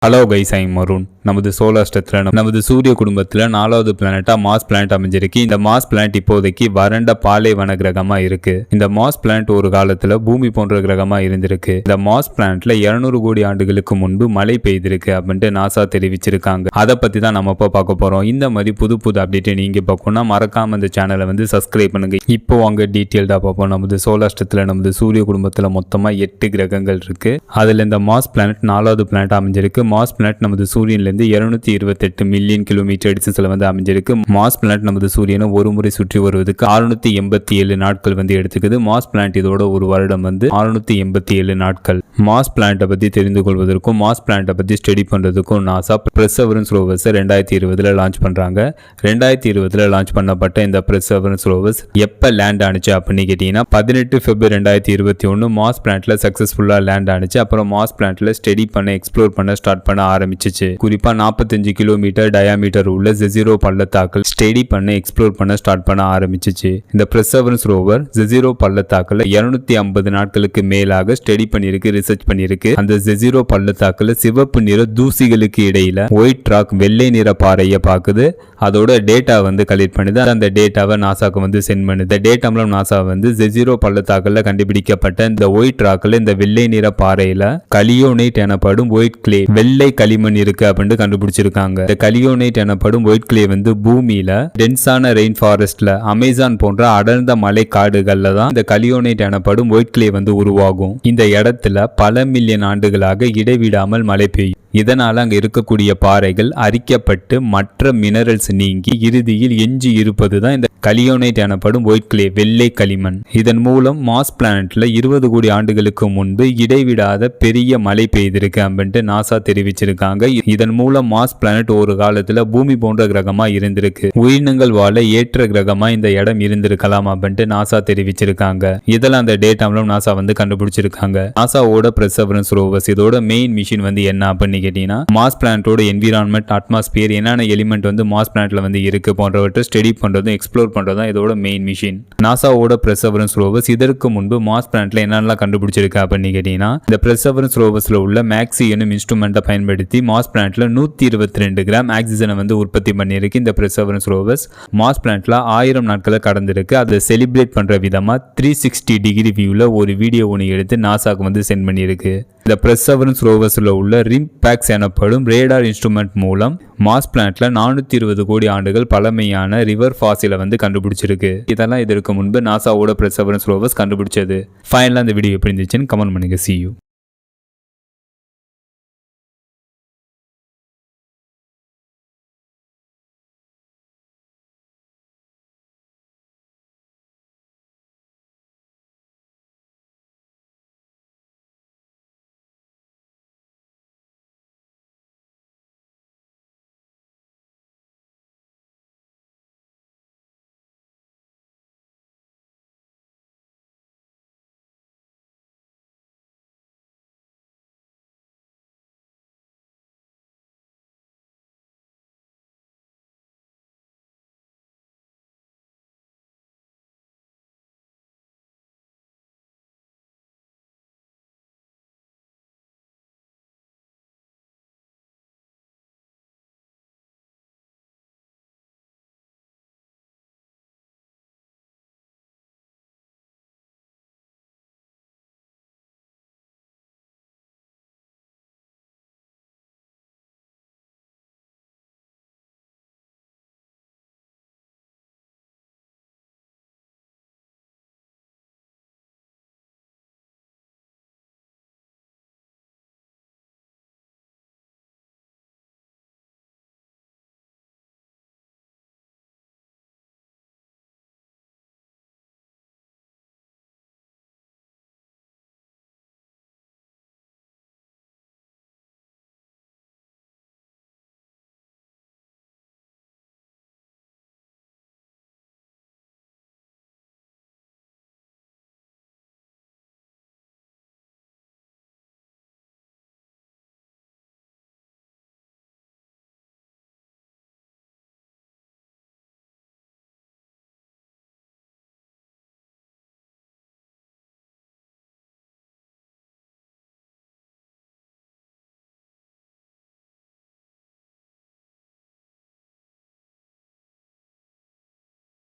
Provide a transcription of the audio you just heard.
Hello guys, I'm மருண். நமது solar சிஸ்டத்தில் நமது சூரிய குடும்பத்தில் 4வது பிளானட்டா மார்ஸ் பிளானட் அமைஞ்சிருக்கு. இந்த மார்ஸ் பிளானட் இப்போதைக்கு வறண்ட பாலைவன கிரகமா இருக்கு. இந்த மார்ஸ் பிளானட் ஒரு காலத்துல பூமி போன்ற கிரகமா இருந்திருக்கு. இந்த மார்ஸ் பிளானட்ல 200 கோடி ஆண்டுகளுக்கு முன்பு மழை பெய்திருக்கு அப்படின்ட்டு நாசா தெரிவிச்சிருக்காங்க. அதை பத்தி தான் நம்ம இப்போ பார்க்க போறோம். இந்த மாதிரி புது அப்டேட்டை நீங்க பார்க்கணும்னா மறக்காம இந்த சேனலை வந்து சப்ஸ்கிரைப் பண்ணுங்க. இப்போ அங்க டீட்டெயில்டா பார்ப்போம். நமது சோலார் சிஸ்டத்தில் நமது சூரிய குடும்பத்தில் மொத்தமா 8 கிரகங்கள் இருக்கு. அதுல இந்த மார்ஸ் பிளானட் 4வது பிளானட் அமைஞ்சிருக்கு. மார்ஸ் பிளானட் நமது சூரியன்லேருந்து 228 மில்லியன் கிலோமீட்டர் டிஸ்டன்ஸ்ல வந்து அமைஞ்சிருக்கு. மார்ஸ் பிளானட் நமது சூரியனை ஒரு முறை சுற்றி வருவதற்கு 687 நாட்கள் வந்து எடுத்துக்குது. மார்ஸ் பிளானட் இதோட ஒரு வருடம் வந்து 687 நாட்கள். மார்ஸ் பிளானட்டை பத்தி தெரிந்து கொள்வதற்கும் மார்ஸ் பிளானட்டை பத்தி ஸ்டடி பண்றதுக்கும் நாசா பெர்செவரன்ஸ் ரோவர்ஸ் 2020 லான்ச் பண்றாங்க. 2020 லான்ச் பண்ணப்பட்ட இந்த பெர்செவரன்ஸ் ரோவர்ஸ் எப்ப லேண்ட் ஆனிச்சு அப்படின்னு கேட்டீங்கன்னா 18 பிப்ரவரி 2021 மார்ஸ் பிளானட்ல சக்சஸ்ஃபுல்லா லேண்ட் ஆனிச்சு. அப்புறம் மார்ஸ் பிளானட்ல ஸ்டடி பண்ண எக்ஸ்ப்ளோர் பண்ண ஸ்டார்ட் பண்ண ஆரம்பிச்சிச்சு. குறிப்பா 45 கிலோமீட்டர் டயாமீட்டர் உள்ள ஜெசிரோ பள்ளத்தாக்கள் ஸ்டடி பண்ண எக்ஸ்ப்ளோர் பண்ண ஸ்டார்ட் பண்ண ஆரம்பிச்சிச்சு. இந்த பெர்செவரன்ஸ் ரோவர் ஜெசிரோ பள்ளத்தாக்கள் 250 நாட்களுக்கு மேலாக ஸ்டடி பண்ணிருக்கு, ரிசர்ச் பண்ணிருக்கு. அந்த ஜெசிரோ பள்ளத்தாக்கள் சிவப்பு நிற தூசிகளுக்கு இடையில ஒயிட் ராக் வெள்ளை நிற பாறையை பார்க்குது. அதோட டேட்டா வந்து கலெக்ட் பண்ணுது. அந்த டேட்டாவை நாசாக்கு வந்து சென்ட் பண்ணுது. இந்த டேட்டா மூலம் நாசா வந்து ஜெசிரோ பள்ளத்தாக்கள்ல கண்டுபிடிக்கப்பட்ட இந்த ஒயிட் ராக்ல இந்த வெள்ளை நிற பாறையில கலியோனைட் எனப்படும் ஒயிட் கிளே வெள்ளை களிமண் இருக்கு அப்படின்னு கண்டுபிடிச்சிருக்காங்க. இந்த கலியோனைட் எனப்படும் ஒயிட் கிளே வந்து பூமியில டென்சான ரெயின் ஃபாரஸ்ட்ல அமேசான் போன்ற அடர்ந்த மலை காடுகள்ல தான் இந்த கலியோனைட் எனப்படும் ஒயிட் கிளே வந்து உருவாகும். இந்த இடத்துல பல மில்லியன் ஆண்டுகளாக இடைவிடாமல் மழை பெய்யும். இதனால அங்க இருக்கக்கூடிய பாறைகள் அரிக்கப்பட்டு மற்ற மினரல்ஸ் நீங்கி இறுதியில் எஞ்சி இருப்பதுதான் இந்த கலியோனைட் எனப்படும் ஒயிட் கிளே வெள்ளை களிமண். இதன் மூலம் மார்ஸ் பிளானட்ல 20 கோடி ஆண்டுகளுக்கு முன்பு இடைவிடாத பெரிய மழை பெய்திருக்கு அப்படின்ட்டு நாசா தெரிவிச்சிருக்காங்க. இதன் மூலம் மார்ஸ் பிளானட் ஒரு காலத்துல பூமி போன்ற கிரகமா இருந்திருக்கு. உயிரினங்கள் வாழ ஏற்ற கிரகமா இந்த இடம் இருந்திருக்கலாம் அப்படின்ட்டு நாசா தெரிவிச்சிருக்காங்க. இதெல்லாம் அந்த டேட்டா மூலம் நாசா வந்து கண்டுபிடிச்சிருக்காங்க. நாசாவோட பெர்செவரன்ஸ் ரோவர்ஸ் இதோட மெயின் மிஷன் வந்து என்ன அப்படின்னு கேட்டீங்கன்னா மார்ஸ் பிளானட்டோட என்விரான்மெண்ட், அட்மாஸ்பியர், என்னென்ன எலிமெண்ட் வந்து மார்ஸ் பிளானட்ல வந்து இருக்கு போன்றவற்றை ஸ்டடி பண்றதும் எக்ஸ்ப்ளோர் பண்றதும் இதோட மெயின் மிஷன். நாசாவோட பெர்செவரன்ஸ் ரோவர்ஸ் இதற்கு முன்பு மார்ஸ் பிளானட்ல என்னென்னலாம் கண்டுபிடிச்சிருக்கு அப்படின்னு கேட்டீங்கன்னா இந்த பெர்செவரன்ஸ் ரோவர்ஸ்ல உள்ள மேக்ஸி என்னும் இன்ஸ்ட்ருமெண்ட்டை பயன்படுத்தி மார்ஸ் பிளானட்ல 122 கிராம் ஆக்சிஜனை வந்து உற்பத்தி பண்ணியிருக்கு. இந்த பெர்செவரன்ஸ் ரோவர்ஸ் மார்ஸ் பிளானட்ல 1000 நாட்களை கடந்திருக்கு. அதை செலிப்ரேட் பண்ற விதமா 360 டிகிரி வியூல ஒரு வீடியோ ஒன்று எடுத்து நாசாக்கு வந்து சென்ட் பண்ணியிருக்கு. இந்த பெர்செவரன்ஸ் ரோவர்ஸ்ல உள்ள ரிம் பேக்ஸ் எனப்படும் ரேடார் இன்ஸ்ட்ருமெண்ட் மூலம் மார்ஸ் பிளானட்ல 420 கோடி ஆண்டுகள் பழமையான ரிவர் ஃபாசிலை வந்து கண்டுபிடிச்சிருக்கு. இதெல்லாம் இதற்கு முன்பு நாசாவோட பெர்செவரன்ஸ் ரோவர்ஸ் கண்டுபிடிச்சது. ஃபைனலா இந்த வீடியோ எப்படி இருந்துச்சுன்னு கமெண்ட் பண்ணுங்க. See you.